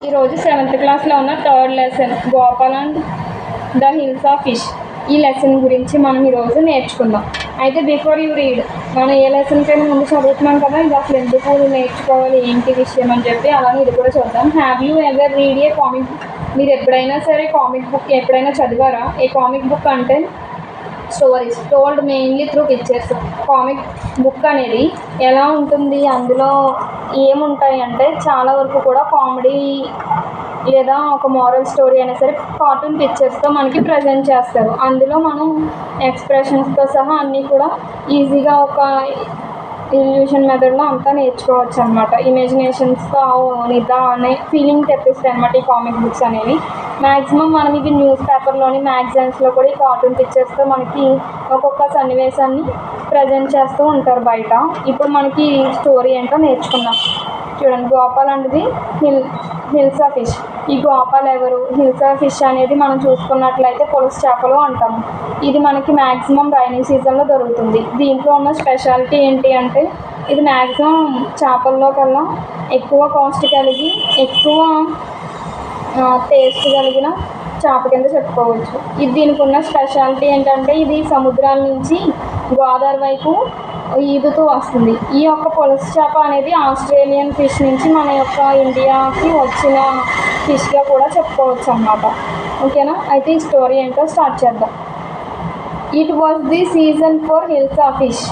ఈరోజు 7th క్లాస్లో ఉన్న third lesson Gopal and the hills of fish. ఈ లెసన్ గురించి మనం ఈరోజు నేర్చుకుందాం. అయితే బిఫోర్ యూ రీడ్, మనం ఏ లెసన్కైనా ముందు చదువుతున్నాం కదా, ఇది అసలు ఎందుకు నేర్చుకోవాలి ఏంటి విషయం అని చెప్పి అలానే ఇది కూడా చూద్దాం. Have you ever read A comic book? మీరు ఎప్పుడైనా సరే కామిక్ బుక్ ఎప్పుడైనా చదివారా? ఏ కామిక్ బుక్ అంటే stories told mainly through pictures. Comic book అనేది ఎలా ఉంటుంది, అందులో ఏముంటాయి అంటే చాలా వరకు కూడా కామెడీ లేదా ఒక మోరల్ స్టోరీ అయినా సరే కార్టూన్ పిక్చర్స్తో మనకి ప్రజెంట్ చేస్తారు. అందులో మనం ఎక్స్ప్రెషన్స్తో సహా అన్నీ కూడా ఈజీగా ఒక ఇల్యూషన్ మెథడ్లో అంతా నేర్చుకోవచ్చు అనమాట. ఇమాజినేషన్స్తో నిద్ర అనే ఫీలింగ్ తెప్పిస్తాయి అనమాట ఈ కామిక్ బుక్స్ అనేవి. మ్యాక్సిమం మనం ఇవి న్యూస్ పేపర్లోని మ్యాగజైన్స్లో కూడా ఈ కార్టూన్ పిక్చర్స్తో మనకి ఒక్కొక్క సన్నివేశాన్ని ప్రజెంట్ చేస్తూ ఉంటారు బయట. ఇప్పుడు మనకి స్టోరీ ఏంటో నేర్చుకుందాం. చూడండి, Gopal and hills of fish. ఈ గోపాల్ ఎవరు? హిల్స్ ఆఫ్ ఫిష్ అనేది మనం చూసుకున్నట్లయితే పులస చేపలు అంటాము. ఇది మనకి మ్యాక్సిమం రైనీ సీజన్లో దొరుకుతుంది. దీంట్లో ఉన్న స్పెషాలిటీ ఏంటి అంటే ఇది మ్యాక్సిమం చేపల్లో కల్లా ఎక్కువ కాస్ట్ కలిగి ఎక్కువ టేస్ట్ కలిగిన చేప కింద చెప్పుకోవచ్చు. ఇది దీనికి ఉన్న స్పెషాలిటీ ఏంటంటే ఇది సముద్రాల నుంచి గోదావరి వైపు ఈదుతూ వస్తుంది. ఈ యొక్క పులస చేప అనేది ఆస్ట్రేలియన్ ఫిష్ నుంచి మన యొక్క ఇండియాకి వచ్చిన ఫిష్గా కూడా చెప్పుకోవచ్చు అన్నమాట. ఓకేనా? అయితే ఈ స్టోరీ ఏంటో స్టార్ట్ చేద్దాం. It was the season for hills of fish.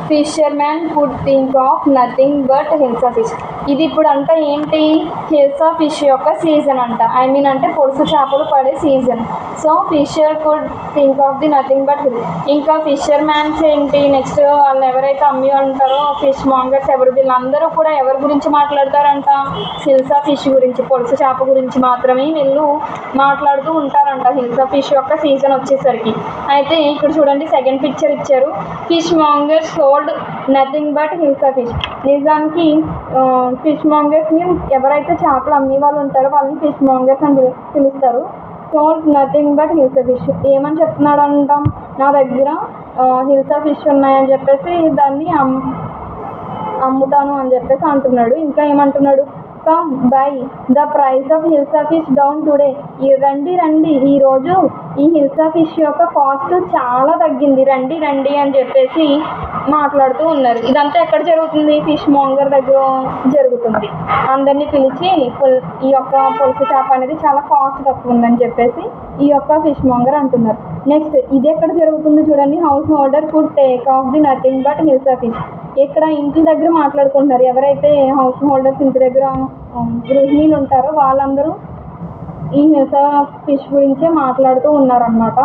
Fisherman could think of nothing but hills of fish. ఇది ఇప్పుడు అంటే ఏంటి? హిల్స్ ఆఫ్ ఫిష్ యొక్క సీజన్ అంట. అంటే పులస చేపలు పడే season. So fisher could think of the nothing but hills. ఇంకా ఫిషర్ మ్యాన్స్ ఏంటి, నెక్స్ట్ వాళ్ళు ఎవరైతే అమ్మి ఉంటారో ఫిష్ మాంగర్స్ ఎవరు, వీళ్ళందరూ కూడా ఎవరి గురించి మాట్లాడతారంట? హిల్స్ ఆఫ్ ఫిష్ గురించి, పులస చేప గురించి మాత్రమే వీళ్ళు మాట్లాడుతూ ఉంటారంట హిల్స్ ఆఫ్ ఫిష్ యొక్క సీజన్ వచ్చేసరికి. అయితే ఇక్కడ చూడండి, సెకండ్ పిక్చర్ ఇచ్చారు. Fish mongers sold nothing but hills of fish. నిజానికి ఫిష్ మాంగర్స్ని ఎవరైతే చేపలు అమ్మే వాళ్ళు ఉంటారో వాళ్ళని ఫిష్ మాంగర్స్ అని పిలుస్తారు. Sold nothing but hills of fish. ఏమని చెప్తున్నాడు అంటాం? నా దగ్గర హిల్స్ ఆఫ్ ఫిష్ ఉన్నాయని చెప్పేసి దాన్ని అమ్ముతాను అని చెప్పేసి అంటున్నాడు. ఇంకా ఏమంటున్నాడు? Come by the price of hills of fish down today. రండి ఈరోజు ఈ హిల్స్ ఆఫ్ ఫిష్ యొక్క కాస్ట్ చాలా తగ్గింది, రండి అని చెప్పేసి మాట్లాడుతూ ఉన్నారు. ఇదంతా ఎక్కడ జరుగుతుంది? ఫిష్ మాంగర్ దగ్గర జరుగుతుంది. అందరినీ పిలిచి ఈ యొక్క పులస చేప అనేది చాలా కాస్ట్ తక్కువ ఉందని చెప్పేసి ఈ యొక్క ఫిష్ మాంగర్ అంటున్నారు. నెక్స్ట్ ఇది ఎక్కడ జరుగుతుంది చూడండి. House holder could take off the nothing but hills of fish. ఇక్కడ ఇంటి దగ్గర మాట్లాడుకుంటున్నారు. ఎవరైతే హౌస్ హోల్డర్స్ ఇంటి దగ్గర గృహిణీలు ఉంటారో వాళ్ళందరూ ఈ హిల్స్ ఆఫ్ ఫిష్ గురించే మాట్లాడుతూ ఉన్నారనమాట.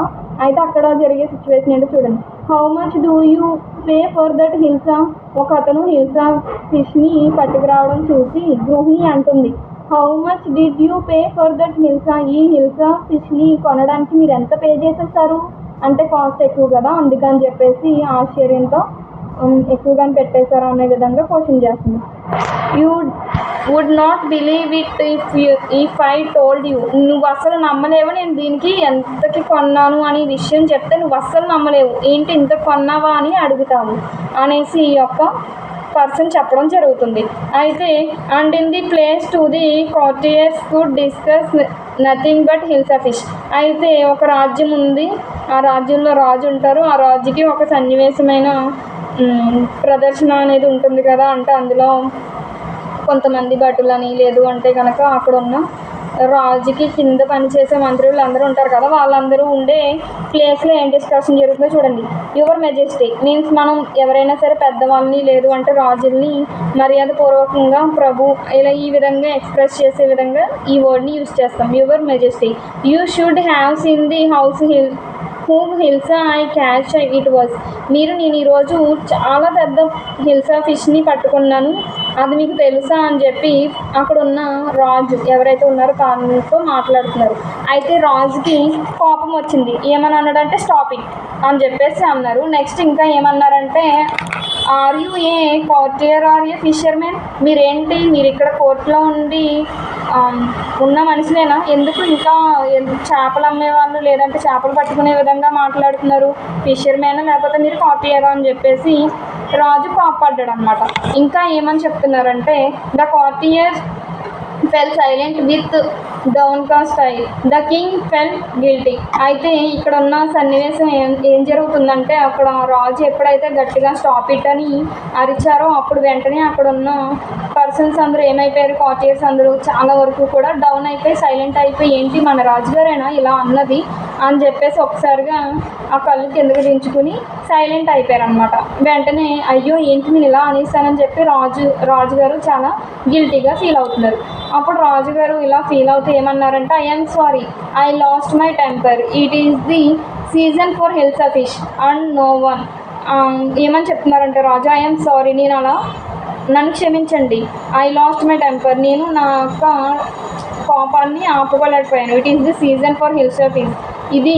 అయితే అక్కడ జరిగే సిచ్యువేషన్ ఏంటో చూడండి. How much do you pay for that hills of. ఒక అతను హిల్స్ ఆఫ్ ఫిష్ని పట్టుకురావడం చూసి గృహిణి అంటుంది, how much did you pay for that hills. ఈ హిల్స్ ఆఫ్ ఫిష్ని కొనడానికి మీరు ఎంత పే చేసేసారు అంటే కాస్ట్ ఎక్కువ కదా, అందుకని చెప్పేసి ఆశ్చర్యంతో ఎక్కువగానే పెట్టేశారు అనే విధంగా క్వశ్చన్ చేస్తుంది. You would not believe it if I told you. నువ్వు అసలు నమ్మలేవు నేను దీనికి ఎంతకి కొన్నాను అనే విషయం చెప్తే నువ్వు అస్సలు నమ్మలేవు. ఏంటి ఇంత కొన్నావా అని అడుగుతావు అనేసి ఈ యొక్క పర్సన్ చెప్పడం జరుగుతుంది. అయితే and in the place to the courtiers could discuss nothing but hills of fish. అయితే ఒక రాజ్యం ఉంది, ఆ రాజ్యంలో రాజు ఉంటారు. ఆ రాజుకి ఒక సన్నివేశమైన ప్రదర్శన అనేది ఉంటుంది కదా, అంటే అందులో కొంతమంది భటులని లేదు అంటే కనుక అక్కడ ఉన్న రాజుకి కింద పనిచేసే మంత్రులు అందరూ ఉంటారు కదా, వాళ్ళందరూ ఉండే ప్లేస్లో ఏం డిస్కషన్ జరుగుతుందో చూడండి. యువర్ మెజెస్టీ మీన్స్ మనం ఎవరైనా సరే పెద్దవాళ్ళని లేదు అంటే రాజుల్ని మర్యాదపూర్వకంగా ప్రభు ఇలా ఈ విధంగా ఎక్స్ప్రెస్ చేసే విధంగా ఈ వర్డ్ని యూజ్ చేస్తాం. Your majesty you should have seen the house hills I catch it was. నేను ఈరోజు చాలా పెద్ద హిల్స్ ఆఫ్ ఫిష్ని పట్టుకున్నాను, అది మీకు తెలుసా అని చెప్పి అక్కడ ఉన్న రాజు ఎవరైతే ఉన్నారో తనతో మాట్లాడుతున్నారు. అయితే రాజుకి కోపం వచ్చింది. ఏమని అన్నాడంటే స్టాప్ ఇట్ అని చెప్పేసి అన్నారు. నెక్స్ట్ ఇంకా ఏమన్నారంటే are you a courtier or a fishermen. మీరు ఇక్కడ కోర్టులో ఉండి ఉన్న మనుషులేనా? ఎందుకు ఇంకా చేపలు అమ్మేవాళ్ళు లేదంటే చేపలు పట్టుకునే విధంగా మాట్లాడుతున్నారు? ఫిషర్మెన్ లేకపోతే మీరు కోర్టియరా అని చెప్పేసి రాజు కోపడ్డాడు అనమాట. ఇంకా ఏమని చెప్తున్నారంటే the courtier fell silent with downcast eye. The king felt guilty. అయితే ఇక్కడ ఉన్న సన్నివేశం ఏం జరుగుతుందంటే, అక్కడ రాజు ఎప్పుడైతే గట్టిగా స్టాప్ ఇట్ అని అరిచారో అప్పుడు వెంటనే అక్కడ ఉన్న పర్సన్స్ అందరూ ఏమైపోయారు, కాటియర్స్ అందరూ చాలా వరకు కూడా డౌన్ అయిపోయి సైలెంట్ అయిపోయి, ఏంటి మన రాజుగారేనా ఇలా అన్నది అని చెప్పేసి ఒకసారిగా ఆ కళ్ళు కిందకి దించుకుని సైలెంట్ అయిపోయారు అనమాట. వెంటనే అయ్యో ఏంటి నేను ఇలా అనేసానని చెప్పి రాజుగారు చాలా గిల్టీగా ఫీల్ అవుతున్నారు. అప్పుడు రాజుగారు ఇలా ఫీల్ అవుతూ ఏమన్నారంటే, I'm sorry, I lost my temper, it is the season for hilsa fish and no one. ఏమని చెప్తున్నారంటే రాజు, ఐఎమ్ సారీ, నన్ను క్షమించండి, ఐ లాస్ట్ మై టెంపర్, నేను నా యొక్క కోపాన్ని ఆపుకోలేకపోయాను. It is the season for hilsa fish, ఇది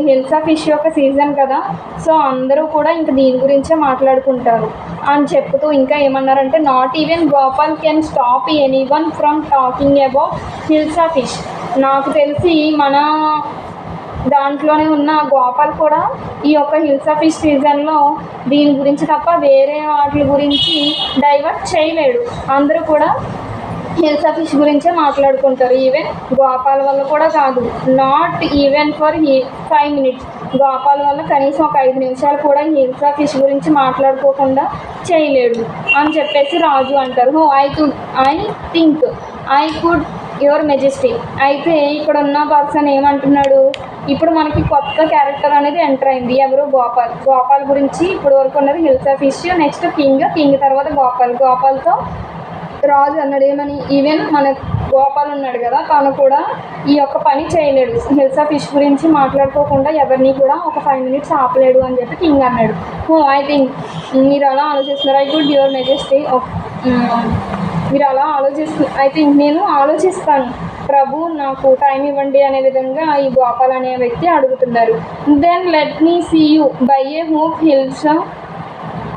హిల్సా ఫిష్ యొక్క సీజన్ కదా, సో అందరూ కూడా ఇంక దీని గురించే మాట్లాడుకుంటారు అని చెప్తూ ఇంకా ఏమన్నారంటే, not even Gopal can stop any one from talking about hilsa fish. నాకు తెలిసి మన దాంట్లోనే ఉన్న గోపాల్ కూడా ఈ యొక్క హిల్సా ఫిష్ సీజన్లో దీని గురించి తప్ప వేరే వాటి గురించి డైవర్ట్ చేయలేడు. అందరూ కూడా హిల్సా ఫిష్ గురించే మాట్లాడుకుంటారు. ఈవెన్ గోపాల్ వల్ల కూడా కాదు, not even for 5 minutes, Gopal వల్ల కనీసం ఒక 5 నిమిషాలు కూడా హిల్సా ఫిష్ గురించి మాట్లాడుకోకుండా చేయలేడు అని చెప్పేసి రాజు అంటారు. I think I could your majesty. అయితే ఇక్కడ ఉన్న పర్సన్ ఏమంటున్నాడు, ఇప్పుడు మనకి కొత్త క్యారెక్టర్ అనేది ఎంటర్ అయింది. ఎవరు? గోపాల్ గురించి ఇప్పుడు వరకు ఉన్నది హిల్సా ఫిష్, నెక్స్ట్ కింగ్ తర్వాత గోపాల్తో రాజు అన్నాడు ఏమని, ఈవెన్ మన గోపాల్ ఉన్నాడు కదా, తను కూడా ఈ యొక్క పని చేయలేడు, హిల్సా ఫిష్ గురించి మాట్లాడుకోకుండా ఎవరిని కూడా ఒక 5 minutes ఆపలేడు అని చెప్పి కింగ్ అన్నాడు. ఐ థింక్ మీరు అలా ఆలోచిస్తున్నారు, ఐ కుడ్ యువర్ మెజెస్టీ, మీరు అలా ఐ థింక్ నేను ఆలోచిస్తాను ప్రభు, నాకు టైం ఇవ్వండి అనే విధంగా ఈ గోపాల్ అనే వ్యక్తి అడుగుతున్నారు. Then let me see you buy a hoop hilsa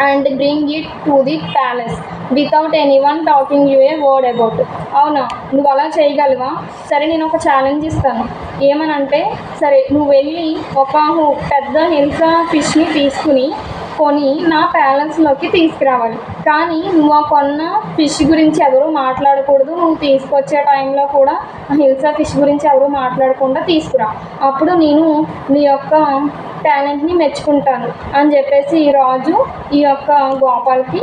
and bring it to the palace without anyone talking you a word about. అవునా, నువ్వు అలా చేయగలవా? సరే, నేను ఒక ఛాలెంజ్ ఇస్తాను. ఏమనంటే, సరే నువ్వు వెళ్ళి ఒక పెద్ద హిల్సా ఫిష్ని కొని నా ప్యాలెస్లోకి తీసుకురావాలి. కానీ నువ్వు ఆ కొన్న ఫిష్ గురించి ఎవరు మాట్లాడకూడదు, నువ్వు తీసుకొచ్చే టైంలో కూడా ఆ హిల్సా ఫిష్ గురించి ఎవరు మాట్లాడకుండా తీసుకురా, అప్పుడు నేను నీ యొక్క టాలెంట్ని మెచ్చుకుంటాను అని చెప్పేసి రాజు ఈ యొక్క గోపాల్కి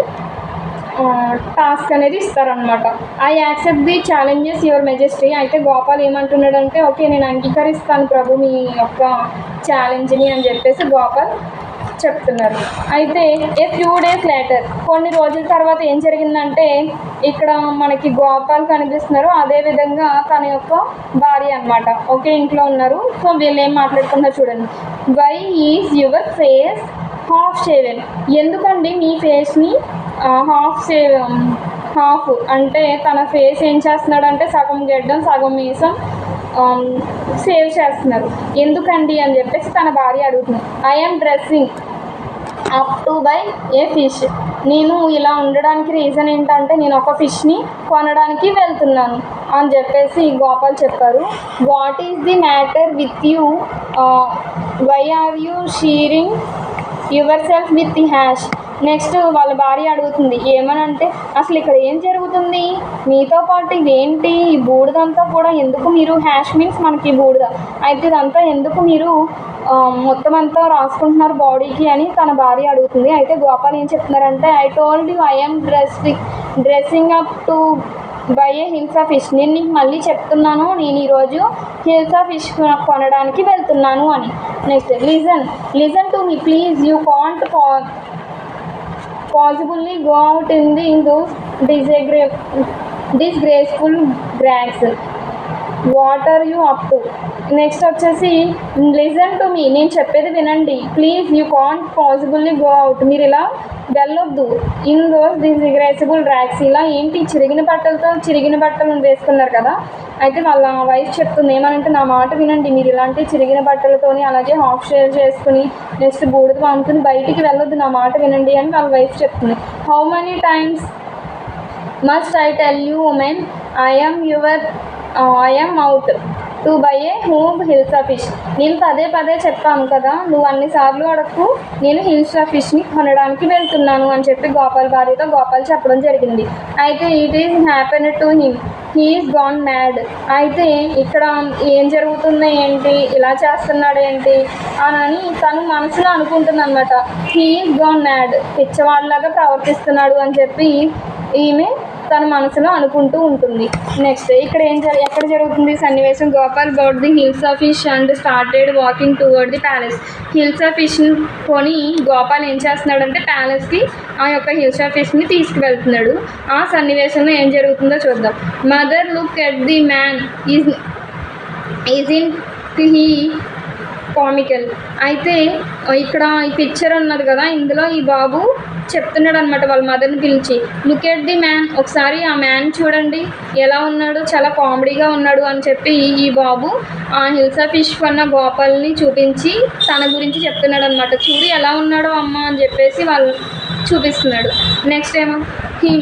టాస్క్ అనేది ఇస్తారనమాట. I accept the challenges your majesty. అయితే గోపాల్ ఏమంటున్నాడంటే, ఓకే నేను అంగీకరిస్తాను ప్రభు మీ యొక్క ఛాలెంజ్ని అని చెప్పేసి గోపాల్ చెప్తున్నారు. అయితే ఏ ఫ్యూ డేస్ లేటర్, కొన్ని రోజుల తర్వాత ఏం జరిగిందంటే, ఇక్కడ మనకి గోపాల్ కనిపిస్తున్నారు, అదేవిధంగా తన యొక్క భార్య అనమాట ఒకే ఇంట్లో ఉన్నారు. సో వీళ్ళు ఏం మాట్లాడుకున్నారు చూడండి. Why is your face half shaven. ఎందుకండి మీ ఫేస్ని హాఫ్ అంటే తన ఫేస్ ఏం చేస్తున్నాడంటే సగం గెడ్డం సగం మీసం సేవ్ చేస్తున్నారు, ఎందుకండి అని చెప్పేసి తన భార్య అడుగుతుంది. I'm dressing up to buy A fish. నేను ఇలా ఉండడానికి రీజన్ ఏంటంటే, నేను ఒక ఫిష్ని కొనడానికి వెళ్తున్నాను అని చెప్పేసి గోపాల్ చెప్పారు. What is the matter with you, why are you shearing yourself with the hash. Next వాళ్ళ భార్య అడుగుతుంది ఏమనంటే, అసలు ఇక్కడ ఏం జరుగుతుంది, మీతో పాటు ఇదేంటి ఈ బూడిదంతా కూడా ఎందుకు మీరు, హ్యాష్ మీన్స్ మనకి బూడిద, అయితే ఇదంతా ఎందుకు మీరు మొత్తం అంతా రాసుకుంటున్నారు బాడీకి అని తన భార్య అడుగుతుంది. అయితే గోపాల్ ఏం చెప్తున్నారంటే, I told you I'm dressing up to buy A hilsa fish. నేను నీకు మళ్ళీ చెప్తున్నాను, నేను ఈరోజు హిల్సా ఫిష్ కొనడానికి వెళ్తున్నాను అని. Next listen to me please, you can't possibly go out in those disgraceful drags. What are you up to? Next వచ్చేసి లిజన్ టు మీ, నేను చెప్పేది వినండి. Please you can't possibly go out, మీరు ఇలా వెళ్ళొద్దు. In those disgraceful drags. ఇలా ఏంటి చిరిగిన బట్టలు వేసుకున్నారు కదా, అయితే వాళ్ళ వైఫ్ చెప్తుంది ఏమనంటే, నా మాట వినండి, మీరు ఇలాంటి చిరిగిన బట్టలతోని అలాగే హాఫ్ షేవ్ చేసుకుని నెక్స్ట్ బూడిద అనుకుని బయటికి వెళ్ళొద్దు, నా మాట వినండి అని వాళ్ళ వైఫ్ చెప్తుంది. How many times must I tell you women, I am your I am out to buy A home hilsa fish. నేను పదే పదే చెప్పాను కదా, నువ్వు అన్నిసార్లు అడగకు, నేను హిల్సా ఫిష్ని కొనడానికి వెళ్తున్నాను అని చెప్పి గోపాల్ భార్యతో గోపాల్ చెప్పడం జరిగింది. అయితే it is happen to him, he is gone mad. అయితే ఇక్కడ ఏం జరుగుతుంది ఏంటి, ఇలా చేస్తున్నాడు ఏంటి అని తను మనసులో అనుకుంటుంది అనమాట. హీఈస్ గాన్ మ్యాడ్, పిచ్చవాడిలాగా ప్రవర్తిస్తున్నాడు అని చెప్పి ఈమె తన మనసులో అనుకుంటూ ఉంటుంది. నెక్స్ట్ ఇక్కడ ఎక్కడ జరుగుతుంది సన్నివేశం, Gopal bought the hilsa fish and started walking toward the palace. Hilsa ఫిష్ని కొని గోపాల్ ఏం చేస్తున్నాడంటే ప్యాలెస్కి ఆ యొక్క హిల్సా ఫిష్ని తీసుకువెళ్తున్నాడు. ఆ సన్నివేశంలో ఏం జరుగుతుందో చూద్దాం. Mother look at the man is he comical. అయితే ఇక్కడ ఈ పిక్చర్ ఉన్నది కదా, ఇందులో ఈ బాబు చెప్తున్నాడు అనమాట వాళ్ళ మదర్ని పిలిచి, లుక్ ఎట్ ది మ్యాన్, ఒకసారి ఆ మ్యాన్ చూడండి ఎలా ఉన్నాడు, చాలా కామెడీగా ఉన్నాడు అని చెప్పి ఈ బాబు ఆ హిల్సా ఫిష్ కొన్న గోపాల్ని చూపించి తన గురించి చెప్తున్నాడు అనమాట. చూడు ఎలా ఉన్నాడో అమ్మ అని చెప్పేసి వాళ్ళు చూపిస్తున్నాడు. నెక్స్ట్ ఏమో he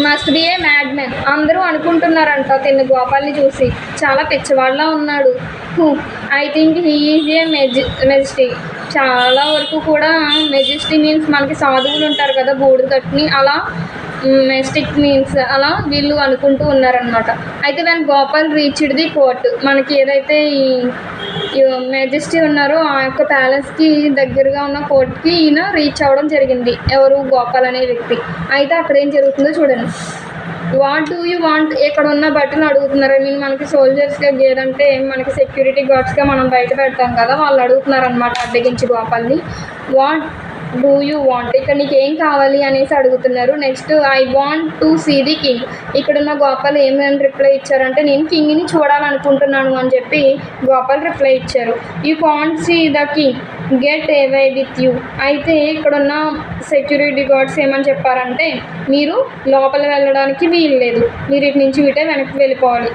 must be A mad man. అందరూ అనుకుంటున్నారంట తిన్న గోపాల్ని చూసి చాలా పిచ్చవాళ్ళ ఉన్నాడు. I think he is a majesty. చాలా వరకు కూడా మెజెస్టీ మీన్స్ మనకి సాధువులు ఉంటారు కదా బూడిద కట్టుని, అలా మెస్టిక్ మీన్స్ అలా వీళ్ళు అనుకుంటూ ఉన్నారనమాట. అయితే when Gopal reached the court, మనకి ఏదైతే ఈ మెజెస్టీ ఉన్నారో ఆ యొక్క ప్యాలెస్కి దగ్గరగా ఉన్న కోర్ట్కి ఈయన రీచ్ అవ్వడం జరిగింది. ఎవరు, గోపాల్ అనే వ్యక్తి. అయితే అక్కడ ఏం జరుగుతుందో చూడండి. వాట్ డూ యూ వాంట్, ఇక్కడ ఉన్న బట్టలు అడుగుతున్నారు. ఐ మీన్ మనకి సోల్జర్స్గా లేదంటే మనకి సెక్యూరిటీ గార్డ్స్గా మనం బయట పెడతాం కదా, వాళ్ళు అడుగుతున్నారనమాట అడ్డగించి గోపాల్ని. వాట్ డూ యూ వాంట్, ఇక్కడ నీకు ఏం కావాలి అనేసి అడుగుతున్నారు. Next I want to see the king. ఇక్కడున్న గోపాల్ ఏమని రిప్లై ఇచ్చారంటే నేను కింగ్ని చూడాలనుకుంటున్నాను అని చెప్పి గోపాల్ రిప్లై ఇచ్చారు. You can't see the king, get away with you. అయితే ఇక్కడున్న సెక్యూరిటీ గార్డ్స్ ఏమని చెప్పారంటే మీరు లోపల వెళ్ళడానికి వీలు లేదు, మీరు ఇటు నుంచి ఇటే వెనక్కి వెళ్ళిపోవాలి,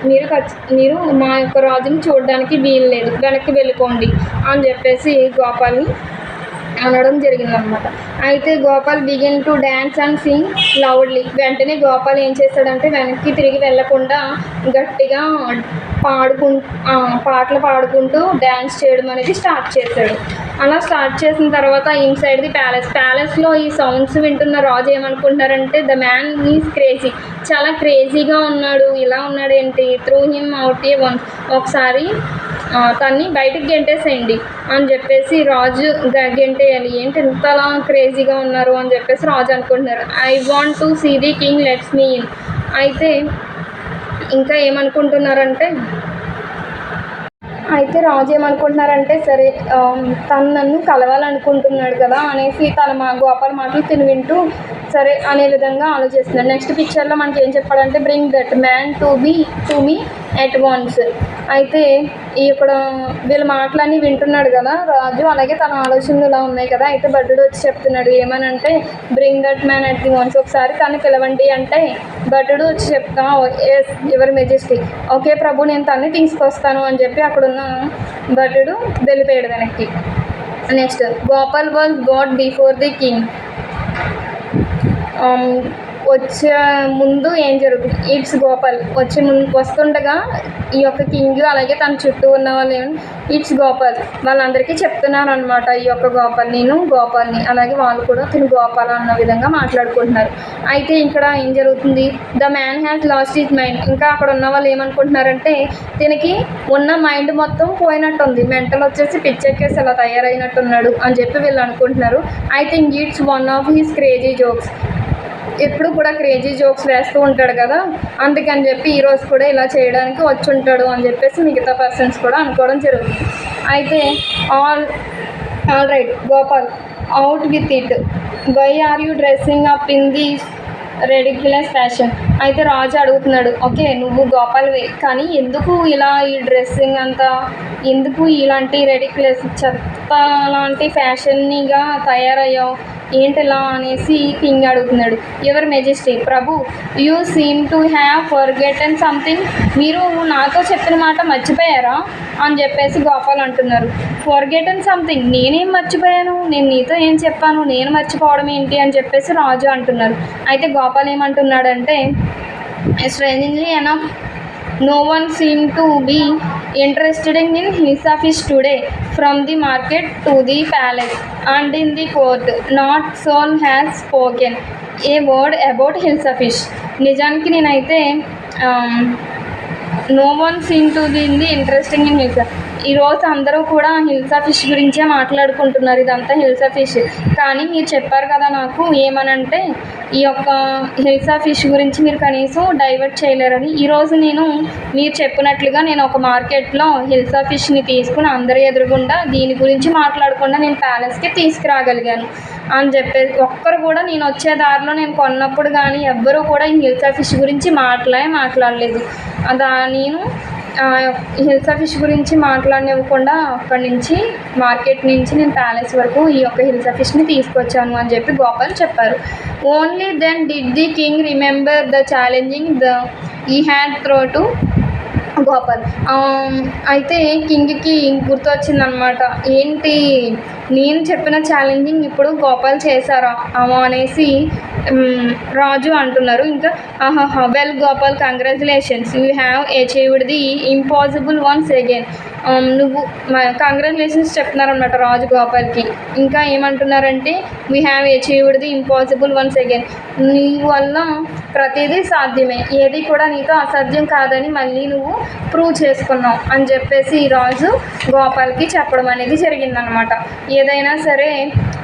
మీరు మా యొక్క రాజుని చూడడానికి వీలు లేదు, వెనక్కి వెళ్ళిపోండి అని చెప్పేసి గోపాల్ని అనడం జరిగిందనమాట. అయితే Gopal begin to dance and Singh loudly. వెంటనే గోపాల్ ఏం చేశాడంటే వెనక్కి తిరిగి వెళ్ళకుండా గట్టిగా పాటలు పాడుకుంటూ డ్యాన్స్ చేయడం అనేది స్టార్ట్ చేశాడు. అలా స్టార్ట్ చేసిన తర్వాత ఇన్సైడ్ ది ప్యాలెస్లో ఈ సౌండ్స్ వింటున్న రాజు ఏమనుకుంటున్నారంటే ద మ్యాన్ ఈజ్ క్రేజీ, చాలా క్రేజీగా ఉన్నాడు, ఇలా ఉన్నాడు ఏంటి, త్రూ హిమ్ అవుట్ ఏ వన్స్, ఒకసారి తన్ని బయటకు గెంటేసేయండి అని చెప్పేసి రాజు గెంటేయాలి, ఏంటి ఇంతలా క్రేజీగా ఉన్నారు అని చెప్పేసి రాజు అనుకుంటున్నారు. I want to see the king, let's me in. అయితే ఇంకా ఏమనుకుంటున్నారంటే రాజు ఏమనుకుంటున్నారంటే సరే తను నన్ను కలవాలనుకుంటున్నాడు కదా అనేసి తన గోపాల్ మాటలు తిని వింటూ సరే అనే విధంగా ఆలోచిస్తున్నాడు. నెక్స్ట్ పిక్చర్లో మనకి ఏం చెప్పాడంటే bring that man to me at once. అయితే ఇక్కడ వీళ్ళ మాటలన్నీ వింటున్నాడు కదా రాజు, అలాగే తన ఆలోచనలు ఇలా ఉన్నాయి కదా. అయితే భటుడు వచ్చి చెప్తున్నాడు ఏమనంటే bring that man at the once, ఒకసారి తను పిలవండి అంటే భటుడు వచ్చి చెప్తా ఎస్ యువర్ మెజెస్టీ, ఓకే ప్రభు నేను తన్ని తీసుకొస్తాను అని చెప్పి అక్కడున్న భటుడు వెళ్ళిపోయాడు వెనక్కి. Next Gopal was got before the king. వచ్చే ముందు ఏం జరుగుతుంది, ఇట్స్ గోపాల్ వస్తుండగా ఈ యొక్క కింగ్ అలాగే తన చుట్టూ ఉన్న వాళ్ళు ఇట్స్ గోపాల్ వాళ్ళందరికీ చెప్తున్నారు అనమాట. ఈ యొక్క గోపాల్ని అలాగే వాళ్ళు కూడా తిను గోపాల్ అన్న విధంగా మాట్లాడుకుంటున్నారు. అయితే ఇక్కడ ఏం జరుగుతుంది, the man has lost his mind. ఇంకా అక్కడ ఉన్న వాళ్ళు ఏమనుకుంటున్నారంటే దీనికి ఉన్న మైండ్ మొత్తం పోయినట్టుంది, మెంటల్ వచ్చేసి పిచ్చెక్కేసి అలా తయారైనట్టున్నాడు అని చెప్పి వీళ్ళు అనుకుంటున్నారు. I think it's one of his crazy jokes. ఎప్పుడు కూడా క్రేజీ జోక్స్ వేస్తూ ఉంటాడు కదా, అందుకని చెప్పి ఈరోజు కూడా ఇలా చేయడానికి వచ్చి ఉంటాడు అని చెప్పేసి మిగతా పర్సన్స్ కూడా అనుకోవడం జరుగుతుంది. అయితే all right Gopal, out with it, why are you dressing up in the ridiculous fashion. అయితే రాజు అడుగుతున్నాడు ఓకే నువ్వు గోపాల్వే కానీ ఎందుకు ఇలా ఈ డ్రెస్సింగ్ అంతా, ఎందుకు ఇలాంటి రెడిక్యులస్ చెత్త లాంటి ఫ్యాషన్గా తయారయ్యావు ఏంటిలా అనేసి కింగ్ అడుగుతున్నాడు. Your majesty Prabhu, you seem to have forgotten something. మీరు నాతో చెప్పిన మాట మర్చిపోయారా అని చెప్పేసి గోపాల్ అంటున్నారు. ఫర్గెటన్ సంథింగ్, నేనేం మర్చిపోయాను, నేను నీతో ఏం చెప్పాను, నేను మర్చిపోవడం ఏంటి అని చెప్పేసి రాజు అంటున్నారు. అయితే గోపాల్ ఏమంటున్నాడంటే strangely enough No one seemed to be interested in Hilsa fish today. From the market to the palace and in the court, not soul has spoken a word about Hilsa fish. నిజానికి నేనైతే no one seem to be in the interesting in hilsa. ఈరోజు అందరూ కూడా hilsa fish గురించే మాట్లాడుకుంటున్నారు, ఇదంతా hilsa fish. కానీ మీరు చెప్పారు కదా నాకు ఏమనంటే ఈ యొక్క హిల్సా ఫిష్ గురించి మీరు కనీసం డైవర్ట్ చేయలేరని. ఈరోజు మీరు చెప్పినట్లుగా నేను ఒక మార్కెట్లో హిల్సా ఫిష్ని తీసుకుని అందరి ఎదురుగుండా దీని గురించి మాట్లాడకుండా నేను ప్యాలెస్కి తీసుకురాగలిగాను అని చెప్పేసి, ఒక్కరు కూడా నేను వచ్చే దారిలో నేను కొన్నప్పుడు కానీ ఎవ్వరూ కూడా ఈ హిల్సా ఫిష్ గురించి మాట్లాడలేదు. నేను హిల్సా ఫిష్ గురించి మాట్లాడనివ్వకుండా అక్కడి నుంచి మార్కెట్ నుంచి నేను ప్యాలెస్ వరకు ఈ యొక్క హిల్సా ఫిష్ని తీసుకొచ్చాను అని చెప్పి గోపాల్ చెప్పారు. Only then did the king remember the challenging he had throw to Gopal. అయితే కింగ్కి గుర్తొచ్చిందనమాట, ఏంటి నేను చెప్పిన ఛాలెంజింగ్ ఇప్పుడు గోపాల్ చేశారా అనేసి రాజు అంటున్నారు. ఇంకా well Gopal, congratulations, you have achieved the impossible once again. నువ్వు కంగ్రాచులేషన్స్ చెప్తున్నారన్నమాట రాజు గోపాల్కి. ఇంకా ఏమంటున్నారంటే we have achieved the impossible once again, నీ వల్ల ప్రతిదీ సాధ్యమే, ఏది కూడా నీతో అసాధ్యం కాదని మళ్ళీ నువ్వు ప్రూవ్ చేసుకున్నావు అని చెప్పేసి రాజు గోపాల్కి చెప్పడం అనేది జరిగిందనమాట. ఏదైనా సరే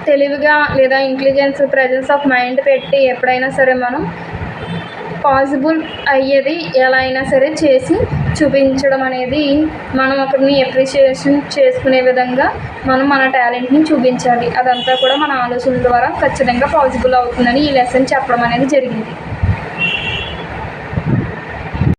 తెలివిగా లేదా ఇంటెలిజెన్స్, ప్రెజెన్స్ ఆఫ్ మైండ్ పెట్టి ఎప్పుడైనా సరే మనం పాసిబుల్ అయ్యేది ఎలా అయినా సరే చేసి చూపించడం అనేది, మనం ఒకరిని అప్రిషియేషన్ చేసుకునే విధంగా మనం మన టాలెంట్ని చూపించాలి. అదంతా కూడా మన ఆలోచనల ద్వారా ఖచ్చితంగా పాసిబుల్ అవుతుందని ఈ లెసన్ చెప్పడం అనేది జరిగింది.